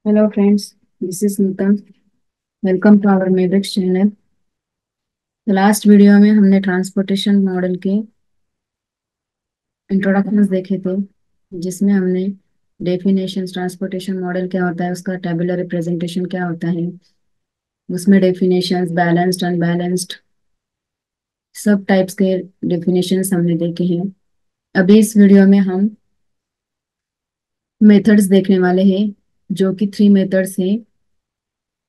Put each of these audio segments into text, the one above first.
Hello friends, this is Nutan. Welcome to our Matrix channel. तो last video में हमने transportation model के introductions देखे थे, जिसमें हमने डेफिनेशंस, ट्रांसपोर्टेशन मॉडल क्या होता है, उसका टेबुलर रिप्रेजेंटेशन क्या होता है, उसमें डेफिनेशंस, बैलेंस्ड, अनबैलेंस्ड, सब टाइप्स के डेफिनेशंस हमने देखे हैं। अभी इस वीडियो में हम मेथड्स देखने वाले हैं, जो कि 3 मेथड्स हैं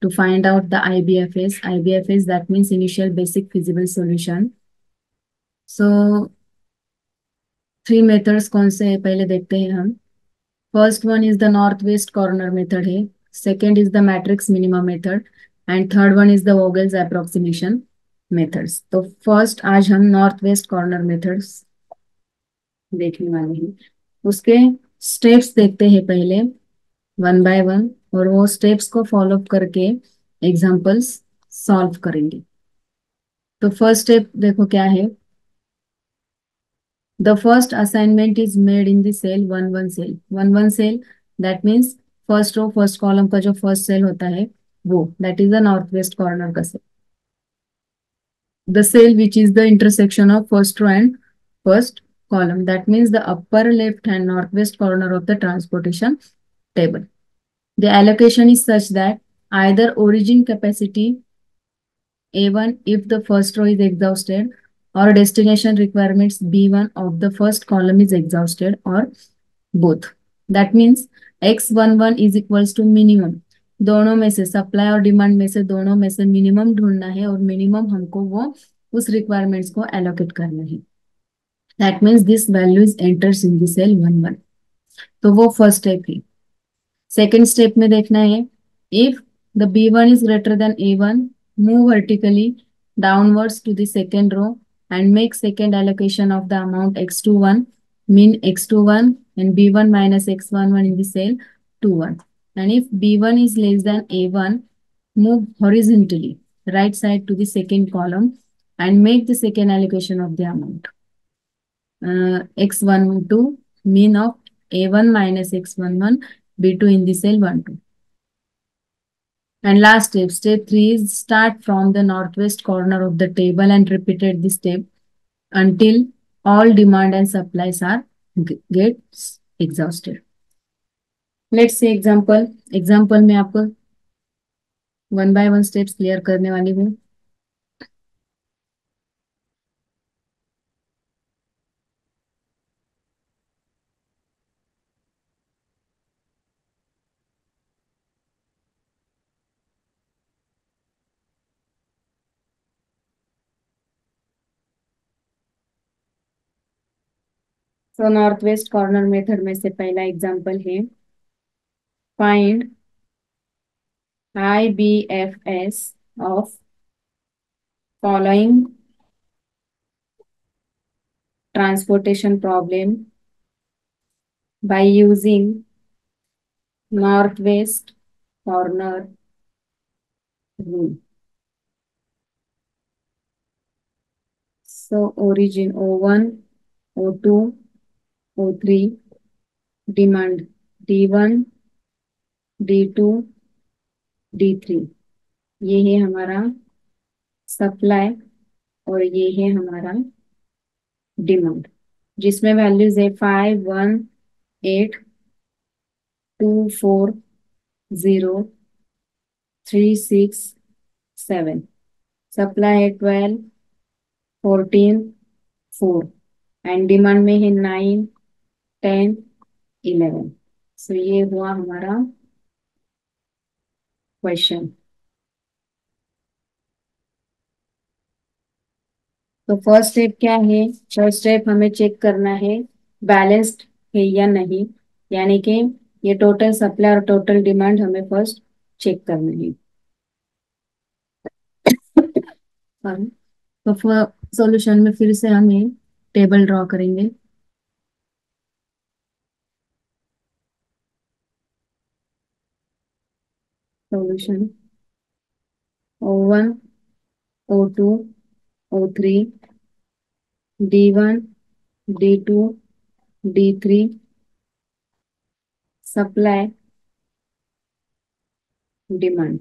to find out the IBFS. IBFS that means initial basic feasible solution. So 3 methods कौन से हैं पहले देखते हैं हम। First one is the north west corner method है, second is the matrix minimum method and third one is the Vogel's approximation methods. तो first आज हम नॉर्थ वेस्ट कॉर्नर मेथड्स देखने वाले हैं। उसके स्टेप्स देखते हैं पहले वन बाय वन, और वो स्टेप्स को फॉलो करके एग्जांपल्स सॉल्व करेंगे। तो फर्स्ट स्टेप देखो क्या है। The first assignment is made in the cell 1 1 cell. 1 1 cell that means first row first column का जो first cell होता है वो that is the northwest corner का cell. The cell which is the intersection of first row and first column that means the upper left hand northwest corner of the transportation table. The allocation is such that either origin capacity A1 if the first row is exhausted or destination requirements B1 of the first column is exhausted or both. That means x11 is equals to minimum, दोनों में से supply और demand में से दोनों में से minimum ढूंढना है और मिनिमम हमको वो उस रिक्वायरमेंट्स को एलोकेट करना है। That means this value is enters in the cell 1 1। तो वो फर्स्ट स्टेप है। सेकेंड स्टेप में देखना है, if the B1 is greater than A1, move vertically downwards to the second row and make second allocation of the amount x21 mean x21 and B1 minus x11 in the cell 21. And if B1 is less than A1, move horizontally right side to the second column and make the second allocation of the amount x12 mean of A1 minus x11 B2 in the cell 1 2. And last step, step 3 is start from the northwest corner of the table and repeated this step until all demand and supplies are gets exhausted. Let's see example. Example में आपको one by one steps clear करने वाली हूँ। तो north west corner method में से पहला example है, find IBFS of following transportation problem by using northwest corner rule. So origin O1, O2, O3, demand D1, D2, D3, ये है हमारा सप्लाई और ये है हमारा डिमांड, जिसमें वैल्यूज है 5 1 8 2 4 0 3 6 7। सप्लाई है 12 14 4 एंड डिमांड में है 9 10 11। सो ये हुआ हमारा क्वेश्चन। तो फर्स्ट स्टेप क्या है, फर्स्ट स्टेप हमें चेक करना है बैलेंस्ड है या नहीं, यानी कि ये टोटल सप्लाई और टोटल डिमांड हमें फर्स्ट चेक करना है। तो सॉल्यूशन में फिर से हम ये टेबल ड्रॉ करेंगे। Solution O1 O2 O3 D1 D2 D3 supply demand.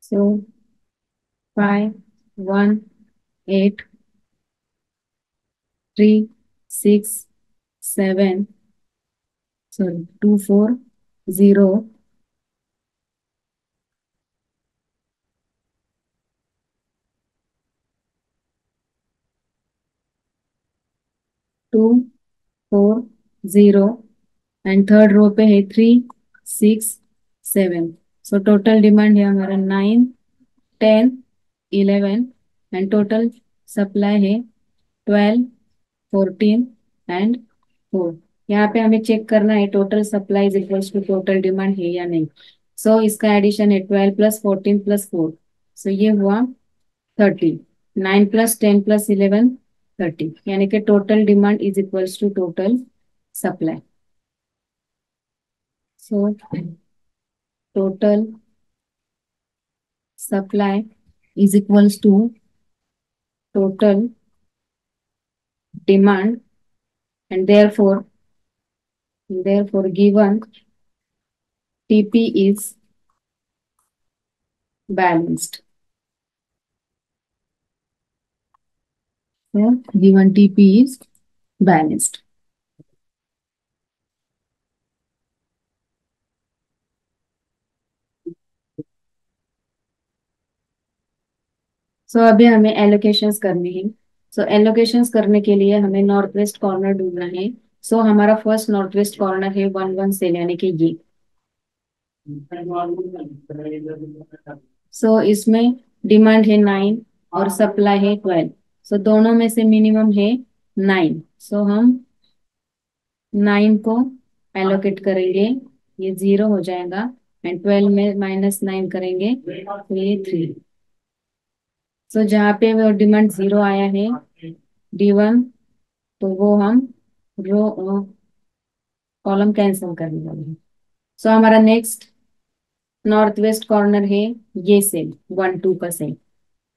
So 5, 1, 8, 3, 6, 7, sorry 2, 4, 0 and third row पे है 3, 6, 7। सो टोटल डिमांड है हमारा 9, 10, 11 एंड टोटल सप्लाई है 12, 14 एंड 4। यहाँ पे हमें चेक करना है total supply is equals to total demand है या नहीं। सो इसका एडिशन है 12 + 14 + 4। सो ये हुआ 30। 9 + 10 + 11 30, यानी कि total demand is equals to total supply. So total supply is equals to total demand and therefore given TP is balanced. So given TP is balanced. सो अभी हमें एलोकेशंस करनी है। सो एलोकेशंस करने के लिए हमें नॉर्थ वेस्ट कॉर्नर ढूंढना है। सो हमारा फर्स्ट नॉर्थ वेस्ट कॉर्नर है 1, 1 सेल, यानी कि ये। सो इसमें डिमांड है 9 और सप्लाई है 12। सो दोनों में से मिनिमम है 9। सो हम 9 को एलोकेट करेंगे, ये 0 हो जाएगा। एंड 12 में -9 करेंगे तो ये 3। सो जहाँ पे वो डिमांड 0 आया है D1, तो वो हम रो कॉलम कैंसिल करने वाले हैं। सो हमारा नेक्स्ट नॉर्थ वेस्ट कॉर्नर है ये सेल 1, 2 का सेल।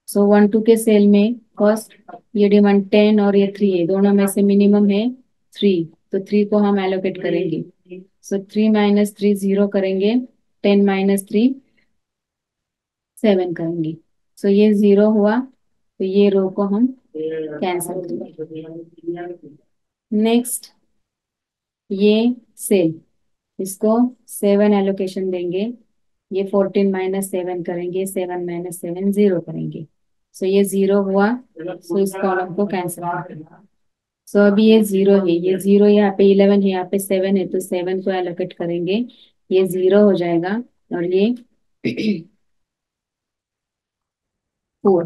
सो 1, 2 के सेल में फर्स्ट ये डिमांड 10 और ये 3 है, दोनों में से मिनिमम है 3। तो 3 को हम एलोकेट करेंगे। सो 3 - 3 0 करेंगे, 10 - 3 7 करेंगे। सो ये 0 हुआ, तो ये रो को हम कैंसिल करेंगे। नेक्स्ट ये सेल, इसको 7 एलोकेशन देंगे। ये 14 - 7 करेंगे, 7 - 7 0 करेंगे। सो ये 0 हुआ, सो इस कॉलम को कैंसिल करेंगे। सो अभी ये 0 है, ये 0 यहाँ पे 11 है, यहाँ पे 7 है, तो 7 को एलोकेट करेंगे, ये 0 हो जाएगा। और ये 4,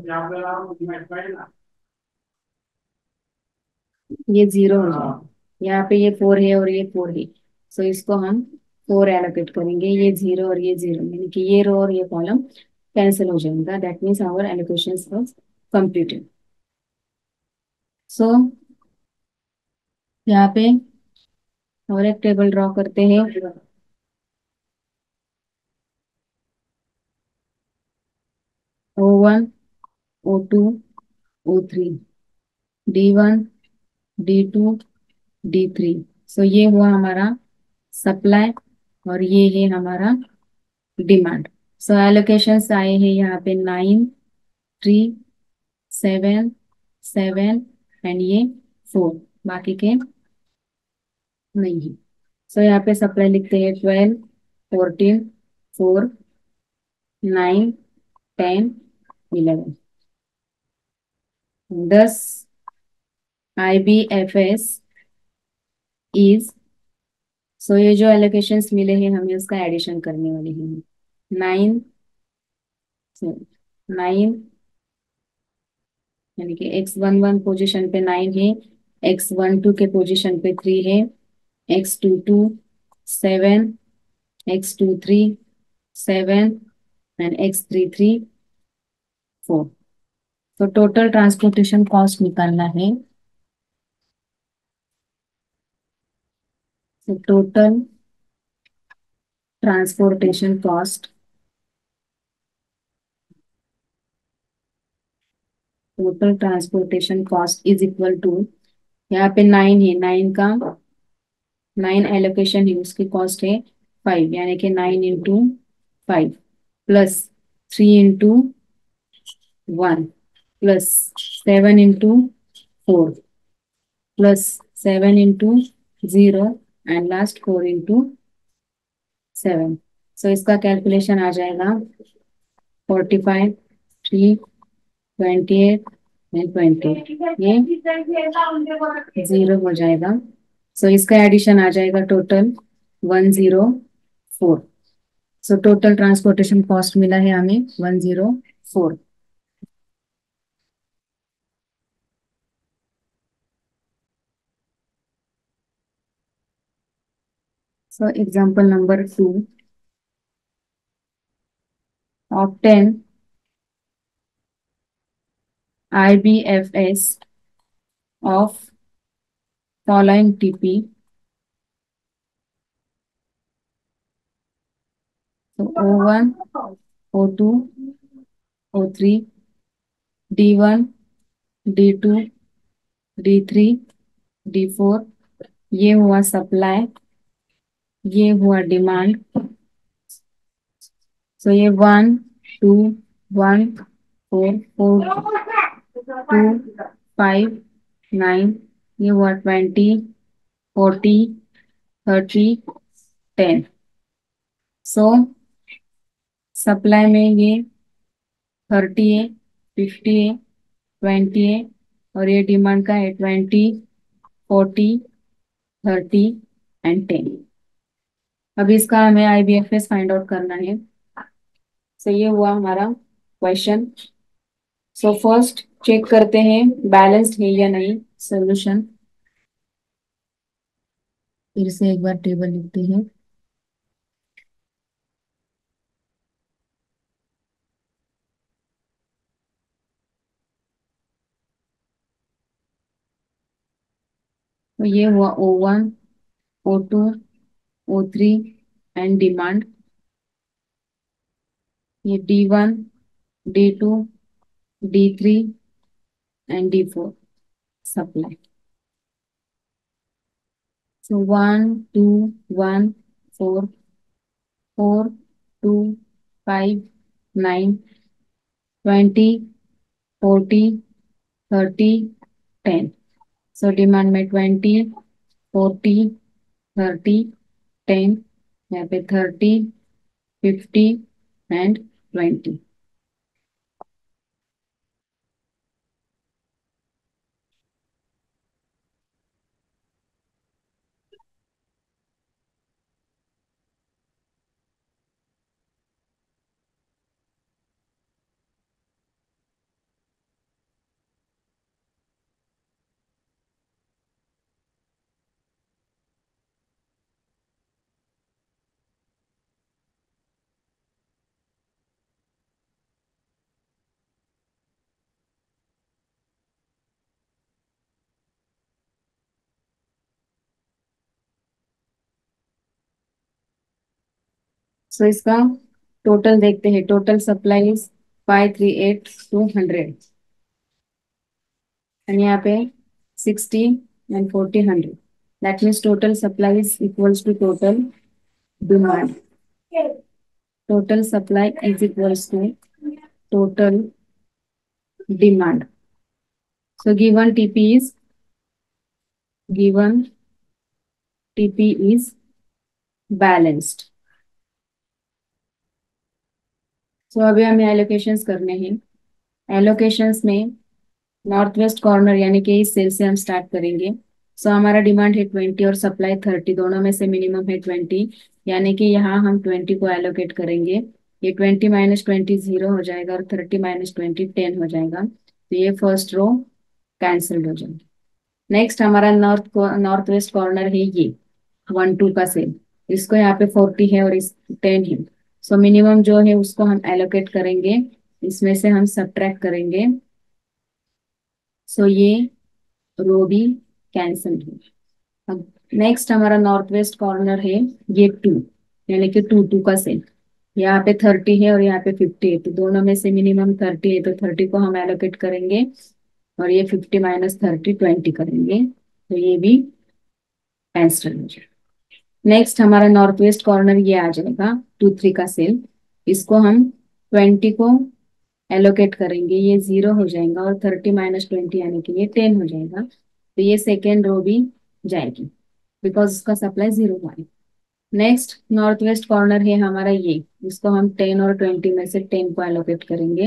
ये 0 हो जाएगा। यहाँ पे ये 4 है और ये 4 है। सो इसको हम 4 एलोकेट करेंगे, ये 0 और ये 0, यानी कि ये रो और ये कॉलम कैंसिल हो जाएगा। That means our allocation was completed. So यहाँ पे और एक टेबल ड्रॉ करते हैं। O1, O2, O3, D1, D2, D3। सो ये हुआ हमारा सप्लाई और ये है हमारा डिमांड। सो एलोकेशंस आए हैं यहाँ पे 9, 3, 7, 7 एंड ये 4, बाकी के नहीं है। सो यहाँ पे सप्लाई लिखते हैं 12, 14, 4, 9, 10, 11। 10 IBFS इज, सो ये जो एलोकेशंस मिले हैं हमें उसका एडिशन करने वाले हैं। 9, 9, यानी कि x11 पोजीशन पे 9 है, x12 के पोजीशन पे 3 है, x22 7, x23 7 एंड x33 4। तो टोटल ट्रांसपोर्टेशन कॉस्ट निकालना है। तो total transportation cost, total transportation cost is equal to, यहाँ पे 9 है, 9 का 9 एलोकेशन है, उसकी कॉस्ट है 5, यानी कि 9 × 5 plus 3 × 1 plus 7 × 4 plus 7 × 0 and last 4 × 7। सो इसका कैलकुलेशन आ जाएगा 45, 3, 28 एंड 20, ये 0 हो जाएगा। सो इसका एडिशन आ जाएगा total 104। So total transportation cost मिला है हमें 104। So example number 2, obtain IBFS of following TP। So O1, O2, O3, D1, D2, D3, D4, ये हुआ सप्लाई, ये हुआ डिमांड। सो ये 1, 2, 1, 4, 4, 2, 5, 9, ये हुआ 20, 40, 30, 10। सो सप्लाई में ये 30 है, 50 है, 20 है, और ये डिमांड का है 20, 40, 30 एंड 10। अभी इसका हमें IBFS फाइंड आउट करना है। सो ये हुआ हमारा क्वेश्चन। सो फर्स्ट चेक करते हैं बैलेंस्ड है या नहीं सॉल्यूशन। फिर से एक बार टेबल लिखते हैं। तो ये हुआ O1, O2, O3 and demand. ये D1, D2, D3 and D4 supply. So 1, 2, 1, 4, 4, 2, 5, 9, 20, 40, 30, 10। So demand में 20, 40, 30, 10, यहाँ पे 30, 50 एंड 20। सो इसका टोटल देखते हैं। Total supply is 538 to 100 and यहाँ पे 60 and 40, 100। That means total supply is equals to total demand. Total supply is equals to total demand. So given TP is balanced। So अभी हमें एलोकेशंस करने हैं। Allocations में north west corner यानी कि इस सेल से हम स्टार्ट करेंगे। सो हमारा डिमांड है 20 और सप्लाई 30, दोनों में से मिनिमम है 20, यानी कि यहाँ हम 20 को एलोकेट करेंगे। ये 20 - 20 0 हो जाएगा और 30 - 20 10 हो जाएगा। तो ये फर्स्ट रो कैंसिल हो जाएगी। नेक्स्ट हमारा नॉर्थ वेस्ट कॉर्नर है ये 1 2 का सेल। इसको यहाँ पे 40 है और इस 10 है। सो मिनिमम जो है उसको हम एलोकेट करेंगे, इसमें से हम सब्ट्रैक्ट करेंगे। सो ये रो भी कैंसिल है। अब नेक्स्ट हमारा नॉर्थ वेस्ट कॉर्नर है ये 2, यानी कि 2 2 का सेल। यहाँ पे 30 है और यहाँ पे 50 है, तो दोनों में से मिनिमम 30 है, तो 30 को हम एलोकेट करेंगे और ये 50 माइनस 30 20 करेंगे, तो ये भी कैंसिल हो जाएगा। नेक्स्ट हमारा नॉर्थ वेस्ट कॉर्नर ये आ जाएगा 2 3 का सेल। इसको हम 20 को एलोकेट करेंगे, ये 0 हो जाएगा और 30 माइनस 20 यानी कि ये 10 हो जाएगा, तो ये सेकेंड रो भी जाएगी बिकॉज उसका सप्लाई 0 हुआ है। नेक्स्ट नॉर्थ वेस्ट कॉर्नर है हमारा ये, इसको हम 10 और 20 में से 10 को एलोकेट करेंगे,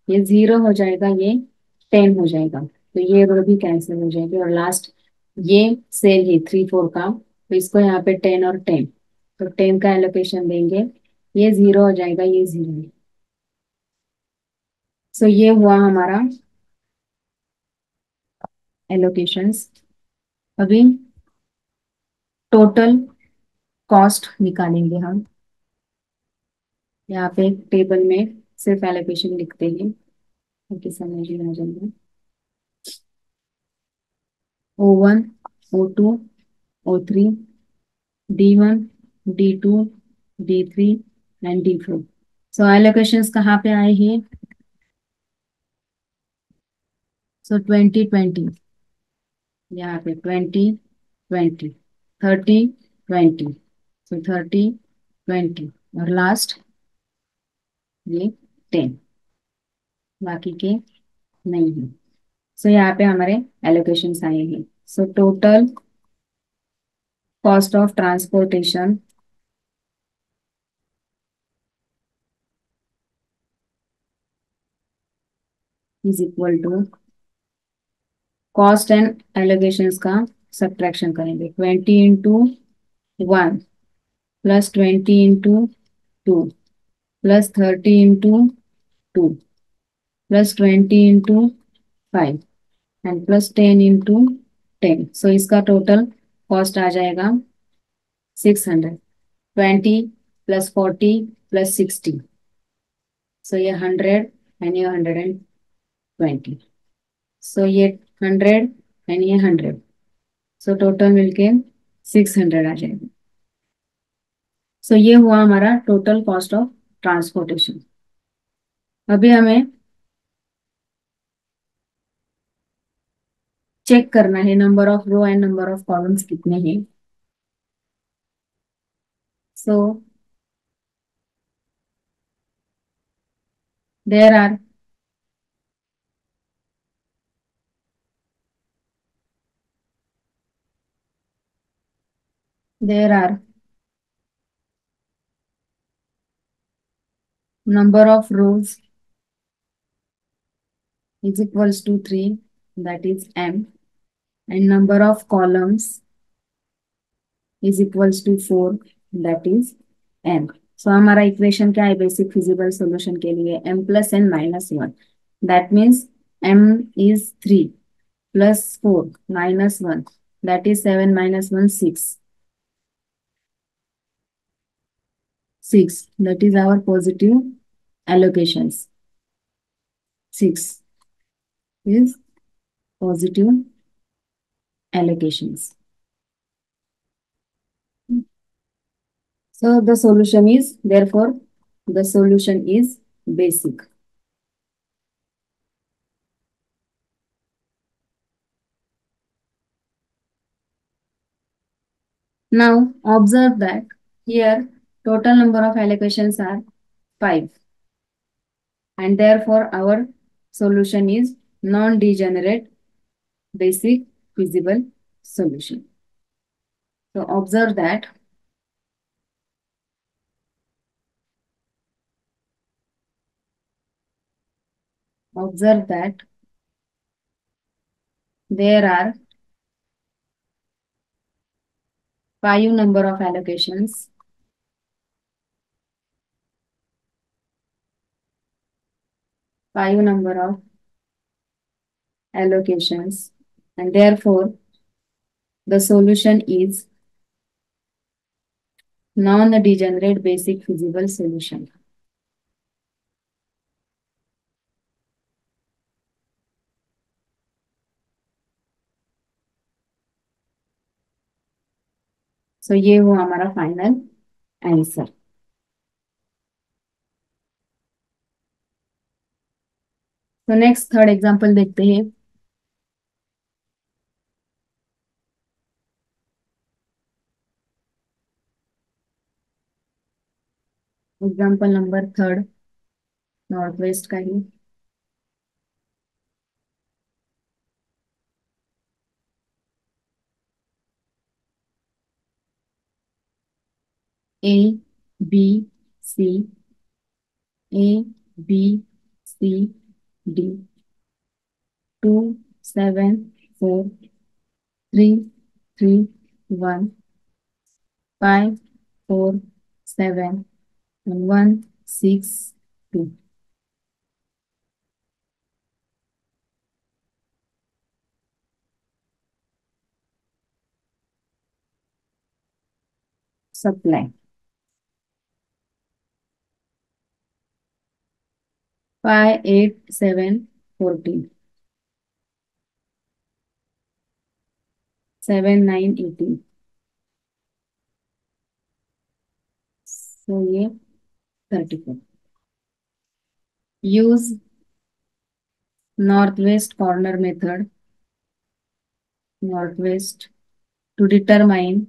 ये 0 हो जाएगा, ये 10 हो जाएगा, तो ये रो भी कैंसिल हो जाएगी। और लास्ट ये सेल है 3 4 का, तो इसको यहाँ पे 10 और 10, तो 10 का एलोकेशन देंगे, ये 0 हो जाएगा, ये 0 है। सो ये हुआ हमारा एलोकेशंस। अभी टोटल कॉस्ट निकालेंगे हम। यहाँ पे एक टेबल में सिर्फ एलोकेशन लिखते हैं ताकि समझ में आ जाएगा। O1, O2, O3, D1, D2, D3 and D4। So allocations कहाँ पे आए हैं? सो 20 20, यहाँ पे 20 20, 30 20, सो 30 20, और लास्ट ये 10, बाकी के नहीं है। सो यहाँ पे हमारे एलोकेशंस आए हैं। So total cost of transportation is equal to cost and allocations का सब्ट्रैक्शन करेंगे, 20 × 1 plus 20 × 2 plus 30 × 2 plus 20 × 5 and plus 10 × 10। So इसका टोटल कॉस्ट आ जाएगा 600। 20 + 40 + 60, सो ये 100 एंड ये 120, सो ये 100 एंड ये 100, सो टोटल मिलके 600 आ जाएगा। सो ये हुआ हमारा टोटल कॉस्ट ऑफ ट्रांसपोर्टेशन। अभी हमें चेक करना है number of row and number of columns कितने हैं। So there are there are number of rows is equals to 3, that is m, and number of columns is equals to 4, that is n। सो हमारा equation क्या है basic feasible solution के लिए? m + n - 1, that means m is 3 + 4 - 1, that is 7 - 1 6, 6, that is our positive allocations, 6 is positive allocations. So the solution is, therefore, the solution is basic. Now observe that here total number of allocations are 5, and therefore our solution is non-degenerate basic feasible solution. So observe that there are 5 number of allocations, 5 number of allocations, and therefore the solution is non-degenerate basic feasible solution. So ये हुआ हमारा final answer. तो next third example देखते हैं। Example number third north west का ही। A B C, A B C D, 2 7 4 3 3 1 5 4 7 1 6 2। Supply 5 8 7 14 7 9 18। तो ये 34। Use north west corner method, north west to determine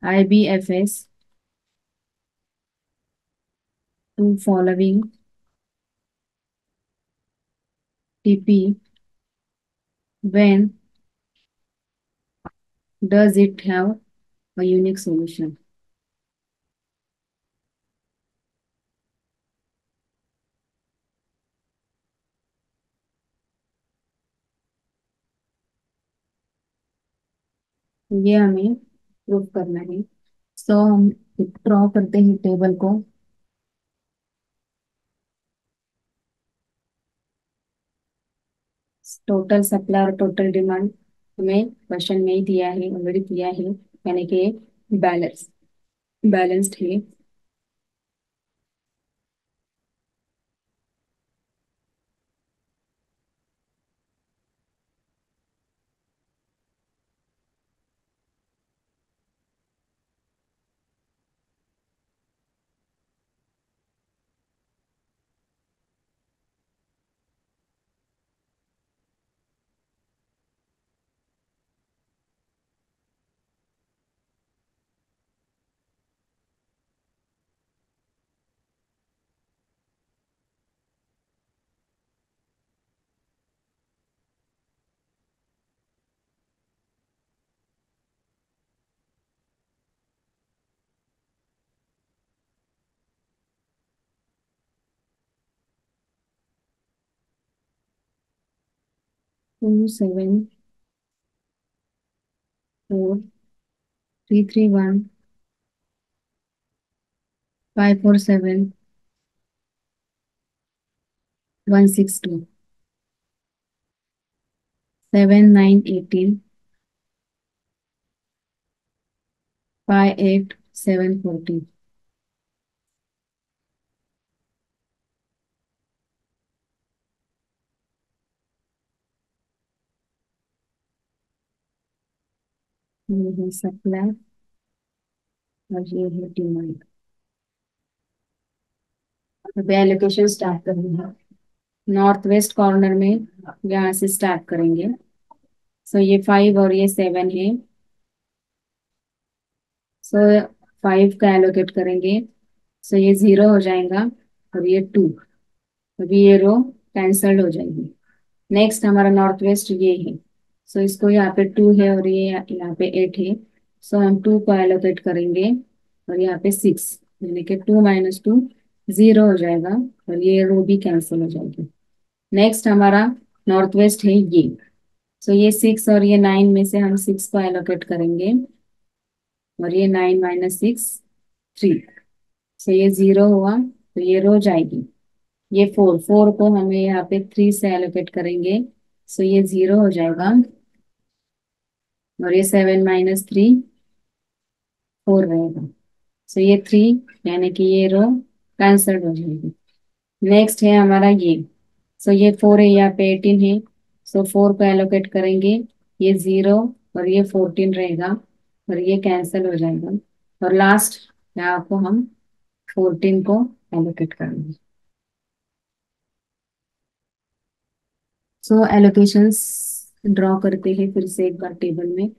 IBFS to following TP, when does it have a unique solution? ये हमें prove करना है। सो हम draw करते हैं टेबल को। टोटल सप्लाई और टोटल डिमांड हमें क्वेश्चन में ही दिया है, ऑलरेडी दिया है, यानी कि बैलेंस्ड है। 2 7 4 3 3 1 5 4 7 1 6 2 7 9 18 5 8 7 14। ये है सप्लाई और ये है डिमांड। अभी एलोकेशन स्टार्ट करनी है। नॉर्थ वेस्ट कॉर्नर में यहाँ से स्टार्ट करेंगे। सो ये 5 और ये 7 है। सो 5 का एलोकेट करेंगे। सो ये 0 हो जाएगा और ये 2। अभी ये रो कैंसल्ड हो जाएगी। नेक्स्ट हमारा नॉर्थ वेस्ट ये है। सो इसको यहाँ पे 2 है और ये यहाँ पे 8 है। सो हम 2 को एलोकेट करेंगे और यहाँ पे 6, यानी कि 2 - 2 0 हो जाएगा और ये रो भी कैंसिल हो जाएगी। नेक्स्ट हमारा नॉर्थ वेस्ट है ये। सो ये 6 और ये 9 में से हम 6 को एलोकेट करेंगे और ये 9 - 6 3। सो ये 0 हुआ तो ये रो जाएगी। ये 4 4 को हमें यहाँ पे 3 से एलोकेट करेंगे, सो ये 0 हो जाएगा। और ये 7 - 3 4 रहेगा। सो ये 3, यानी कि ये रो कैंसल्ड हो जाएगी। नेक्स्ट है हमारा ये। सो ये 4 है, यहाँ पे 18 है। सो 4 को एलोकेट करेंगे, ये 0 और ये 14 रहेगा, और ये कैंसिल हो जाएगा। और लास्ट यहाँ को हम 14 को एलोकेट करेंगे। सो एलोकेशंस ड्रॉ करते हैं फिर से एक बार टेबल में।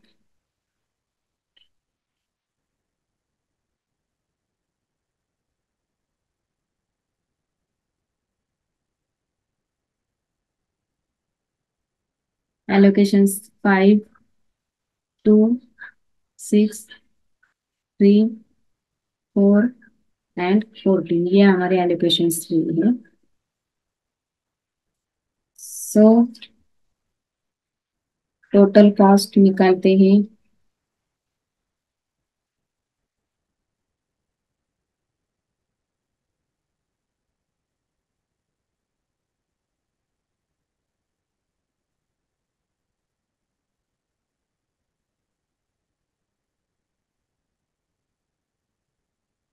एलोकेशंस 5, 2, 6, 3, 4 एंड 14, ये हमारे एलोकेशंस है। सो टोटल कॉस्ट निकालते हैं।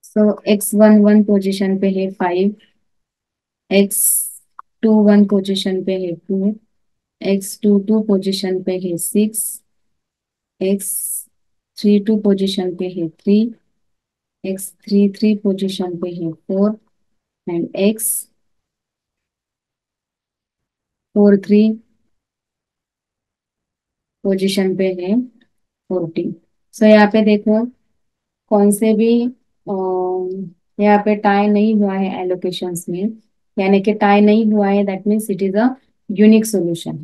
सो X11 पोजीशन पे है 5, X21 पोजीशन पे है 2, X22 पोजीशन पे है 6, X32 पोजीशन पे है 3, X33 पोजीशन पे है 4 एंड X43 पोजीशन पे है 14। सो यहाँ पे देखो, कौन से भी यहाँ पे टाई नहीं हुआ है एलोकेशंस में, यानी कि टाई नहीं हुआ है, that means it is a unique solution.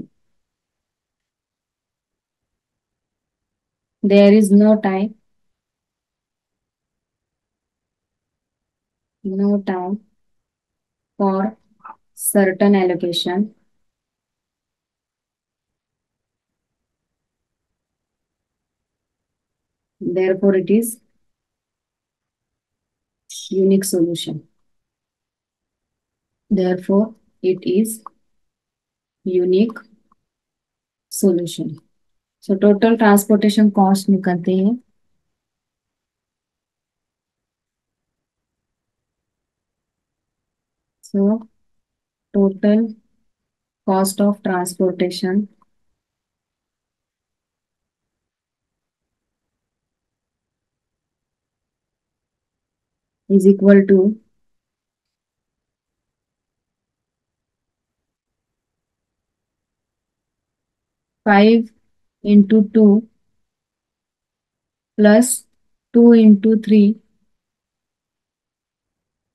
There is no tie, no tie for certain allocation, therefore it is unique solution, therefore it is unique solution। So total transportation cost निकलते हैं। So total cost of transportation is equal to 5 into 2 plus 2 into 3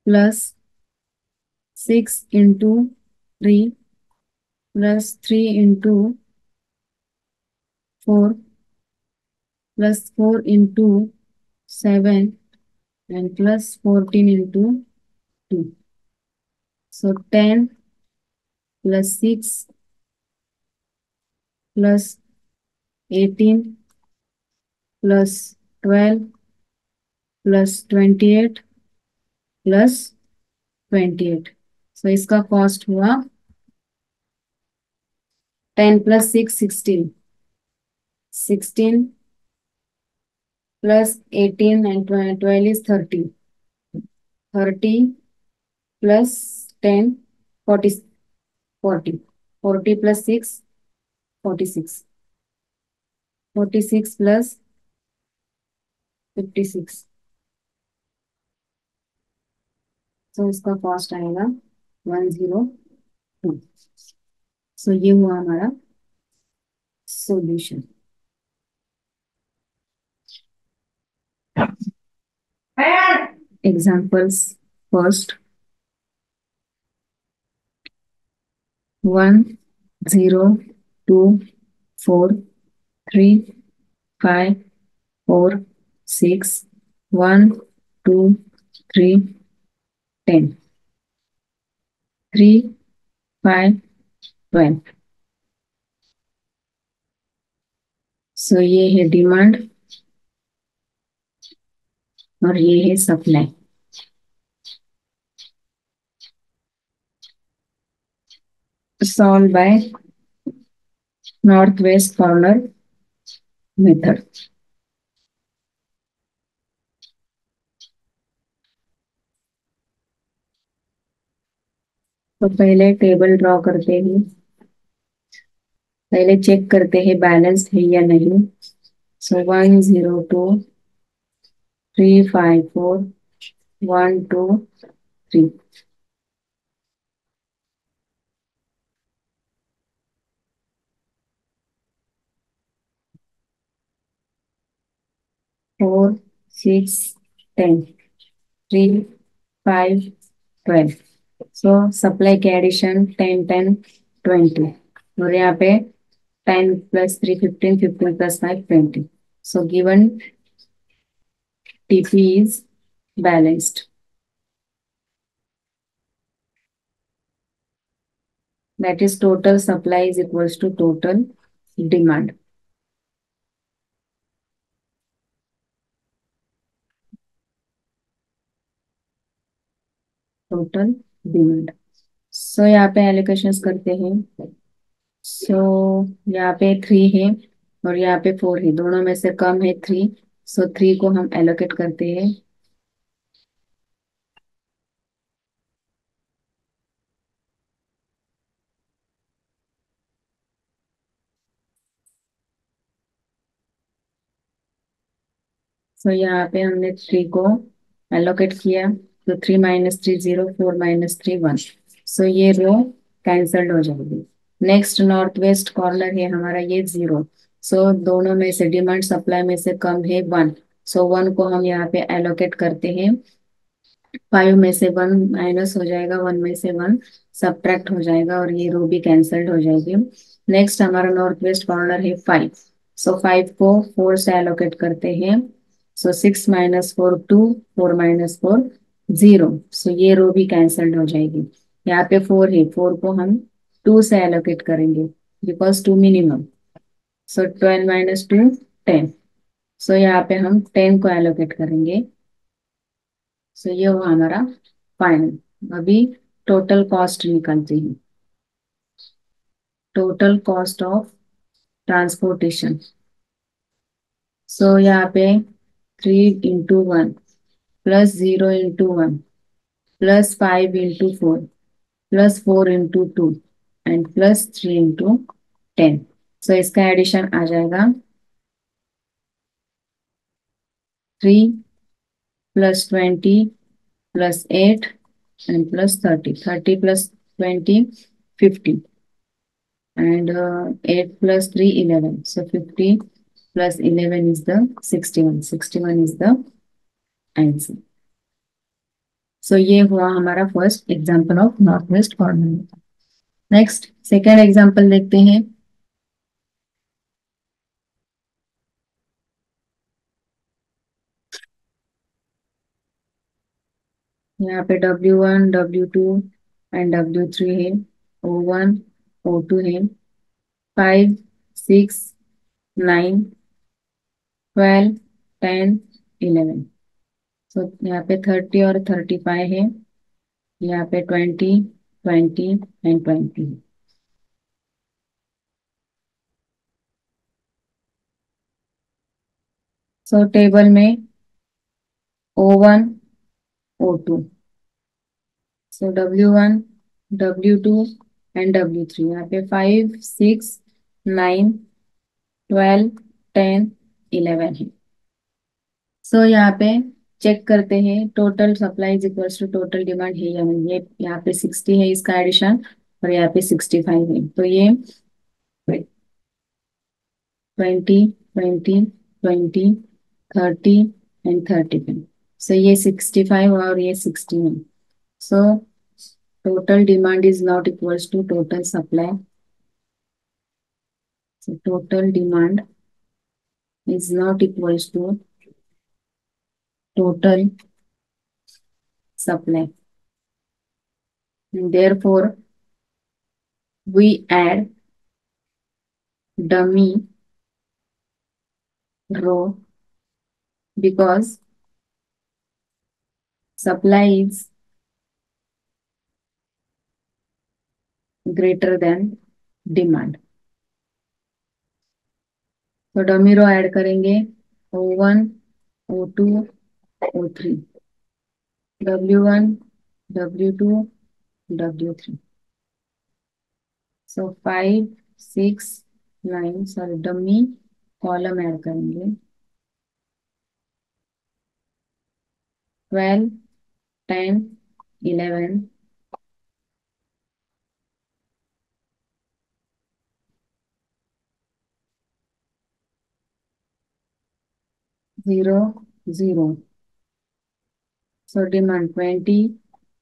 plus 6 into 3 plus 3 into 4 plus 4 into 7 and plus 14 into 2. So 10 plus 6 plus 18 plus 12 plus 28 plus 28। सो इसका cost हुआ 10 plus 6 16, 16 plus 18 and 12 is 30, 30 plus 10 40, 40, 40 plus 6 46, 46 plus 56। सो इसका cost आएगा 102। सो ये हुआ हमारा solution. Examples first: 1, 0, 2, 4, 3, 5, 4, 6, 1, 2, 3, 10, 3, 5, 12। सो ये है demand और ये है supply. solve by northwest corner method. तो पहले टेबल ड्रॉ करते हैं, पहले चेक करते हैं बैलेंस है या नहीं। सो 1 0 2 3 5 4 1 2 3 4 6 10 3 5 12। सो सप्लाई के एडिशन 10 10 20, और यहाँ पे 10 + 3 15 15 + 5 20। So given TP is balanced. That is total supply is equals to total demand. Total demand. So यहाँ पे एलोकेशंस करते हैं। सो यहाँ पे 3 है और यहाँ पे 4 है, दोनों में से कम है 3। सो 3 को हम एलोकेट करते हैं। सो यहाँ पे हमने 3 को एलोकेट किया, तो 3 - 3 0, 4 - 3 1। सो ये रो कैंसल्ड हो जाएगी। नेक्स्ट नॉर्थ वेस्ट कॉर्नर है हमारा, ये 0। सो दोनों में से डिमांड सप्लाई में से कम है 1। सो 1 को हम यहाँ पे एलोकेट करते हैं। 5 में से 1 माइनस हो जाएगा, 1 में से 1 सब्ट्रैक्ट हो जाएगा, और ये रो भी कैंसल्ड हो जाएगी। नेक्स्ट हमारा नॉर्थ वेस्ट कॉर्नर है 5। सो 5 को 4 से एलोकेट करते हैं। सो 6 - 4 2, 4 - 4 0। सो ये रो भी कैंसल्ड हो जाएगी। यहाँ पे 4 है, 4 को हम 2 से एलोकेट करेंगे, बिकॉज 2 मिनिमम। सो 12 - 2 10। सो यहाँ पे हम 10 को एलोकेट करेंगे। सो ये हुआ हमारा फाइनल। अभी टोटल कॉस्ट निकालते हैं। Total cost of transportation. So यहाँ पे 3 × 1 + 0 × 1 + 5 × 4 + 4 × 2 एंड +3 × 10। सो इसका एडिशन आ जाएगा 3 + 20 + 8 and +30, 30 + 20 50, and 8 + 3 11. So 50 + 11 is the 61, 61 is the answer. So ये हुआ हमारा first example of north west corner. Next second example देखते हैं। यहाँ पे W1 W2 एंड W3 है, O1 O2 है, 5 6 9 12 10 11। सो यहाँ पे 30 और 35 है, यहाँ पे 20 20 एंड 20। सो टेबल में O1 O2, so W1 W2 and W3। यहाँ पे 5 6 9 12 10 11 है। सो यहाँ पे चेक करते हैं total supply is equals to total demand है या नहीं। ये यहाँ पे 60 है इसका एडिशन, और यहाँ पे 65 है, तो ये 20 20 20 30 एंड 30। सो ये 65 और ये 60 है। सो total demand is not equals to total supply. So total demand is not equals to total supply. And therefore, we add dummy row because supply is greater than demand. तो डमी रो add करेंगे, O1, O2, O3, W1, W2, W3। सो 5, 6, 9, sorry dummy column add करेंगे, 12, 10, 11, 0, 0। So demand 20,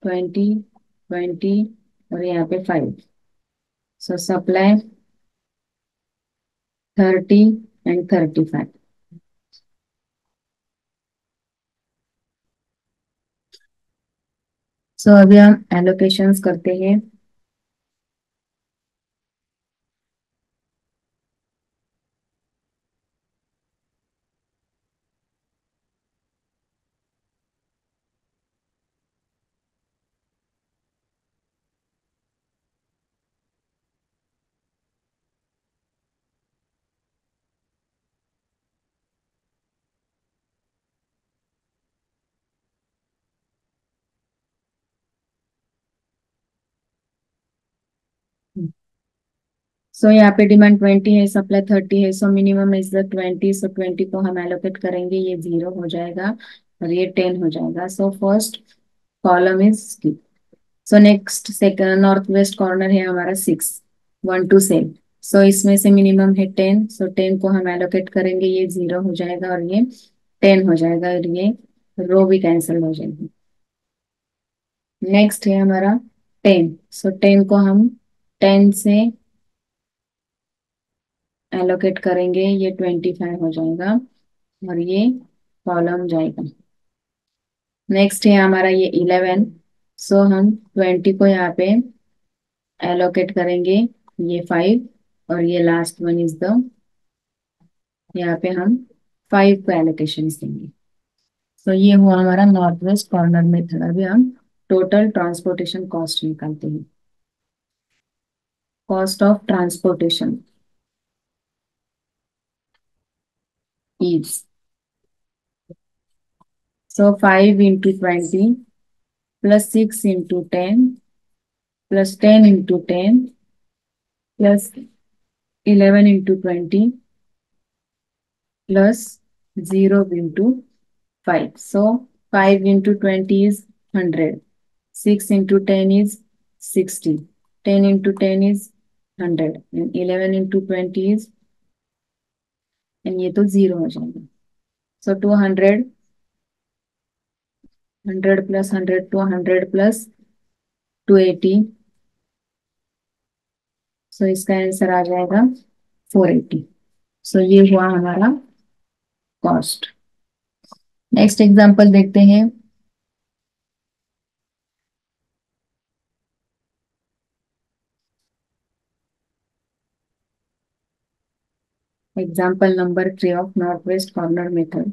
20, 20 और यहाँ पे 5। सो supply 30 and 35। सो अभी हम allocations करते हैं। सो यहाँ पे डिमांड 20 है, सप्लाई 30 है, सो मिनिमम इज द 20। सो 20 को हम एलोकेट करेंगे, ये 0 हो जाएगा और ये 10 हो जाएगा। So first column is skip. So next second north west corner है हमारा 6, 1 to 7। सो इसमें से मिनिमम है 10। सो 10 को हम एलोकेट करेंगे, ये 0 हो जाएगा और ये 10 हो जाएगा और ये रो भी कैंसिल हो जाएगी। नेक्स्ट है हमारा 10। सो 10 को हम 10 से एलोकेट करेंगे, ये 25 हो जाएगा और ये कॉलम जाएगा। नेक्स्ट है हमारा ये 11। सो हम 20 को यहाँ पे एलोकेट करेंगे, ये 5 और ये लास्ट वन इज द, यहाँ पे हम 5 को एलोकेशन देंगे। तो ये हुआ हमारा नॉर्थ वेस्ट कॉर्नर मेथड। अभी हम टोटल ट्रांसपोर्टेशन कॉस्ट निकालते हैं। Cost of transportation is, so 5 into 20 plus 6 into 10 plus 10 into 10 plus 11 into 20 plus 0 into 5। So 5 into 20 is 100, 6 into 10 is 60, 10 into 10 is 100 and 11 into 20 is, and ये तो 0 हो जाएगा। So 200, 100 plus 100, 200 plus 280। सो इसका answer आ जाएगा 480। सो ये हुआ हमारा कॉस्ट। नेक्स्ट एग्जांपल देखते हैं। Example number 3 of north west corner method.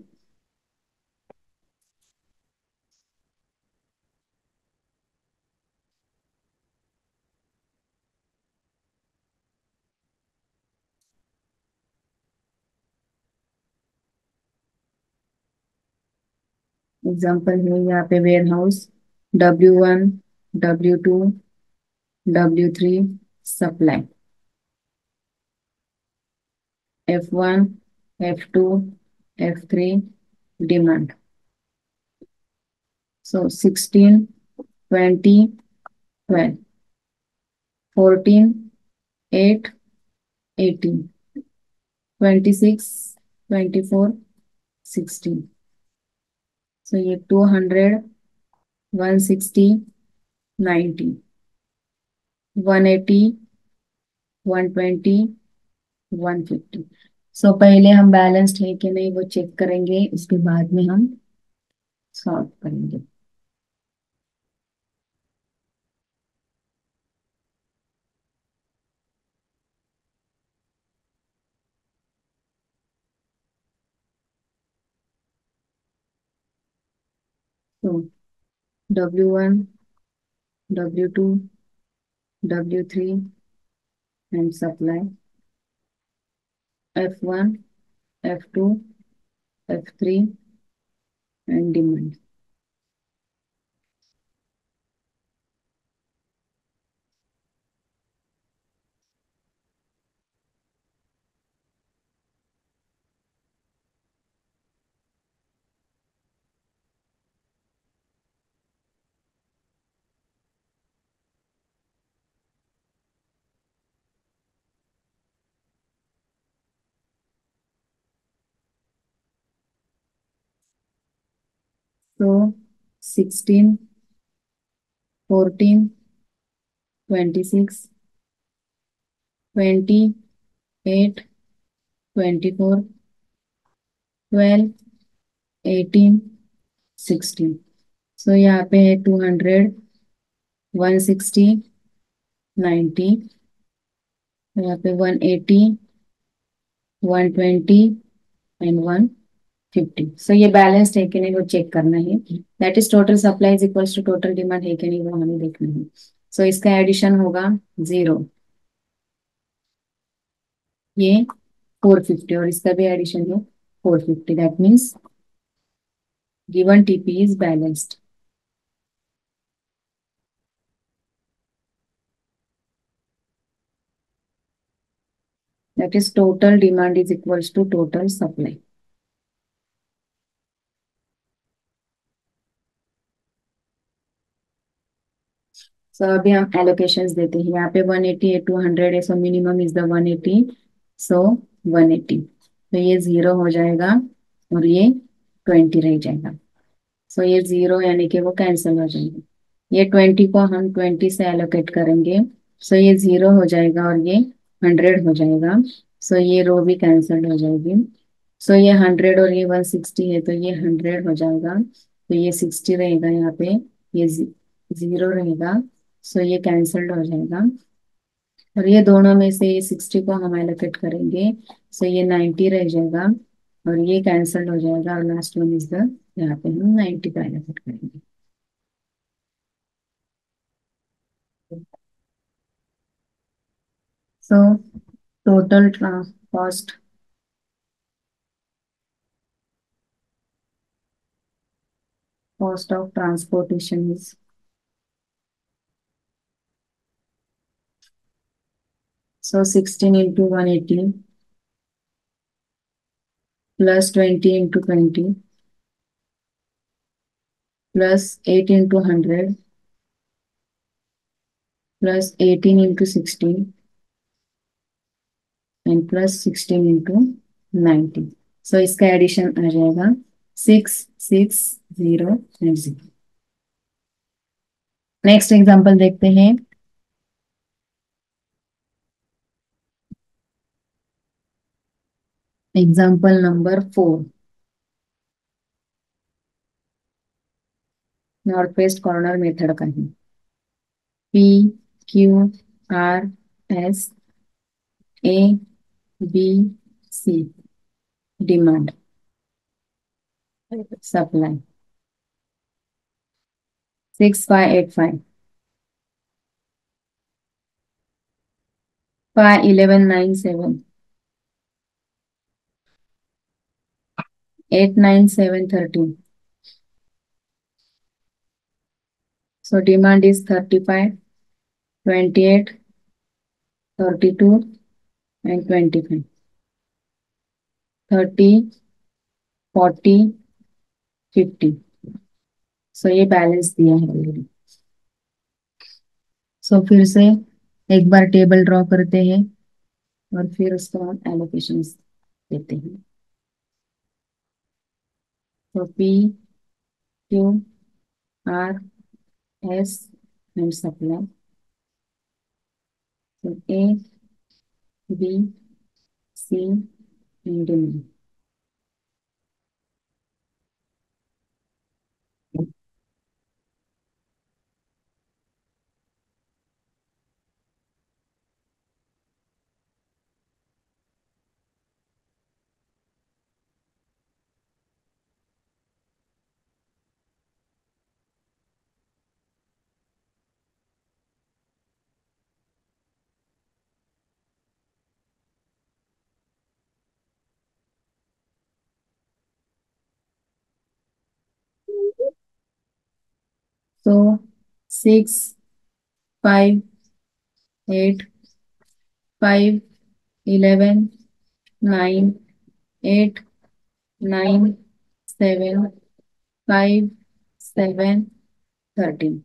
Example है यहाँ पे warehouse W1, W2, W3 supply, F1, F2, F3 demand. So 16, 20, 12, 14, 8, 18, 26, 24, 16। So ये 200, 160, 90, 180, 120, 150। सो पहले हम बैलेंस्ड है कि नहीं वो चेक करेंगे, उसके बाद में हम सॉल्व करेंगे। तो W1, W2, W3 and supply, F1, F2, F3 and demand. So 16, 14, 26, 28, 24, 12, 18, 16. सो यहाँ पे है 200, 160, 90, यहाँ पे 180, 120 एंड 150. सो ये बैलेंस्ड है कि नहीं वो चेक करना है. That is total supply is equals to total demand है कि नहीं वो हमें देखना है. सो इसका एडिशन होगा 0, ये 450 और इसका भी एडिशन है 450. That means given TP is balanced. That is total demand is equals to total supply. So अभी हम एलोकेशंस देते हैं. यहाँ पे 180 है, 200 है, सो मिनिमम इज द 180. सो 180, तो ये 0 हो जाएगा और ये 20 रह जाएगा. सो ये 0 यानी कि वो कैंसिल हो जाएगा. ये 20 को हम 20 से एलोकेट करेंगे. सो ये 0 हो जाएगा और ये 100 हो जाएगा. सो ये रो भी कैंसिल हो जाएगी. सो ये 100 और ये 160 है, तो ये 100 हो जाएगा. तो ये 60 रहेगा यहाँ पे, ये 0 रहेगा. सो ये कैंसल्ड हो जाएगा और ये दोनों में से ये 60 को हम एलोकेट करेंगे. सो ये 90 रह जाएगा और ये कैंसल्ड हो जाएगा और लास्ट वन इज द, यहाँ पे हम 90 का एलोकेट करेंगे. सो total cost cost of transportation is, so 16 into 180 plus 20 into 20 plus 8 into 100 plus 18 into 16 and plus 16 into 90. सो इसका एडिशन आ जाएगा 660 एंड 0. नेक्स्ट एग्जांपल देखते हैं. Example number 4, north west corner method का है. P Q R S A B C demand, supply 6585, 1197, 89713. So demand is 35, 28, 32 and 25. 30, 40, 50. सो ये balance दिया है already. सो फिर से एक बार टेबल ड्रॉ करते हैं और फिर उसको हम एलोकेशन देते हैं. तो P Q R S and supply. तो A B C and D. तो 6, 5, 8, 5, 11, 9, 8, 9, 7, 5, 7, 13.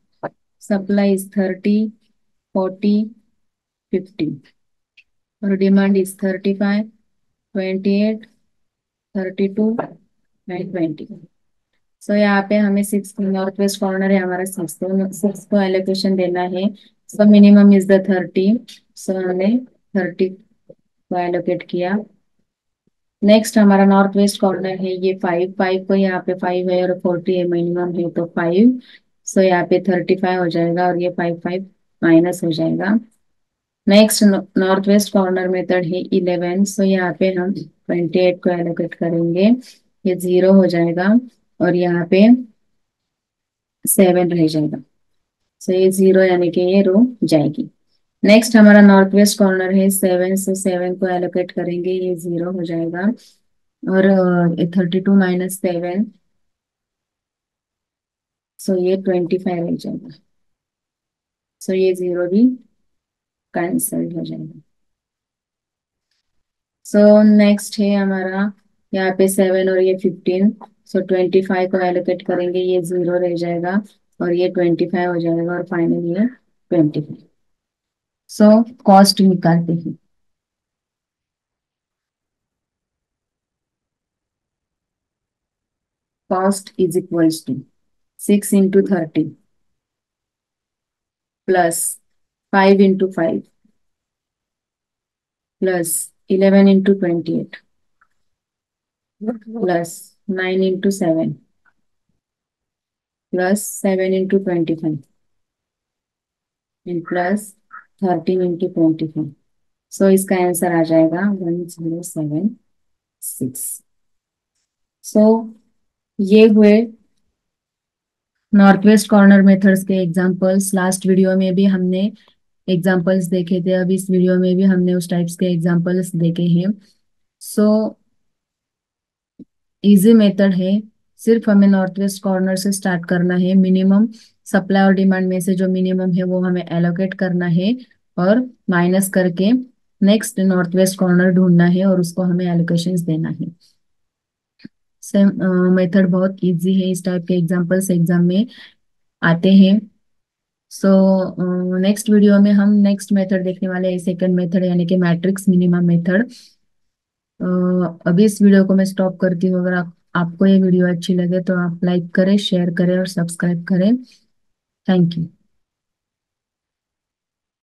Supply is 30, 40, 50. और डिमांड इज 35, 28, 32 एंड 20. सो यहाँ पे हमें सिक्स नॉर्थ वेस्ट कॉर्नर है हमारा, सिक्स को एलोकेशन देना है. So minimum is the 30. सो हमने 30 को एलोकेट किया. नेक्स्ट हमारा नॉर्थ वेस्ट कॉर्नर है ये 5. 5 को यहाँ पे 5 है और 40 है, मिनिमम है तो 5. सो यहाँ पे 35 हो जाएगा और ये 5 माइनस हो जाएगा. Next north west corner method है 11. सो यहाँ पे हम 28 को एलोकेट करेंगे, ये 0 हो जाएगा और यहाँ पे 7 रह जाएगा. सो ये 0 यानी कि ये रो जाएगी. नेक्स्ट हमारा नॉर्थ वेस्ट कॉर्नर है 7. सो 7 को एलोकेट करेंगे, ये 0 हो जाएगा और 32 - 7. सो ये 25 रह जाएगा. सो ये 0 भी कैंसल हो जाएगा. सो नेक्स्ट है हमारा यहाँ पे 7 और ये 15. सो 25 को एलोकेट करेंगे, ये 0 रह जाएगा और ये 25 हो जाएगा और फाइनली ये 25. सो कॉस्ट निकालते हैं. Cost is equals to 6 × 30 plus 5 × 5 plus 11 × 28 plus 9 × 7 plus 7 × 25 and plus 13 × 25. So इसका आंसर आ जाएगा 1076. सो ये हुए नॉर्थ वेस्ट कॉर्नर मेथड्स के एग्जांपल्स. लास्ट वीडियो में भी हमने एग्जांपल्स देखे थे, अब इस वीडियो में भी हमने उस टाइप्स के एग्जांपल्स देखे हैं. सो इजी मेथड है. सिर्फ हमें नॉर्थ वेस्ट कॉर्नर से स्टार्ट करना है. मिनिमम सप्लाई और डिमांड में से जो मिनिमम है वो हमें एलोकेट करना है और माइनस करके नेक्स्ट नॉर्थ वेस्ट कॉर्नर ढूंढना है और उसको हमें एलोकेशंस देना है. सेम मेथड बहुत इजी है. इस टाइप के एग्जांपल्स एग्जाम में आते हैं. सो नेक्स्ट वीडियो में हम नेक्स्ट मेथड देखने वाले हैं, सेकंड मेथड यानी कि मैट्रिक्स मिनिमम मेथड. अभी इस वीडियो को मैं स्टॉप करती हूँ. अगर आपको ये वीडियो अच्छी लगे तो आप लाइक करें, शेयर करें और सब्सक्राइब करें. Thank you.